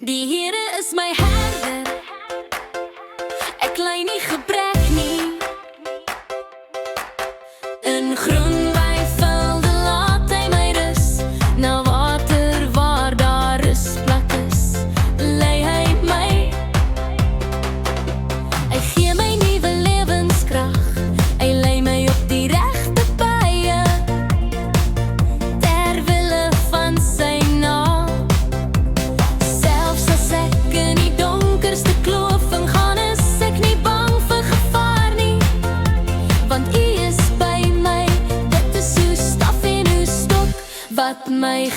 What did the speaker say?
Die Here is my herder, ek ly nie gebrek nie. In groen weivelde laat hy my rus, na water waar daar rusplek is, lei hy my. Hy gee my nuwe lewenskrag, hy lei my op die regte paaie, ter wille van sy naam. Selfs as ek in die donkerste kloof ingaan, is ek nie bang vir gevaar nie, want U is by my, dit is uw staf en uw stok wat my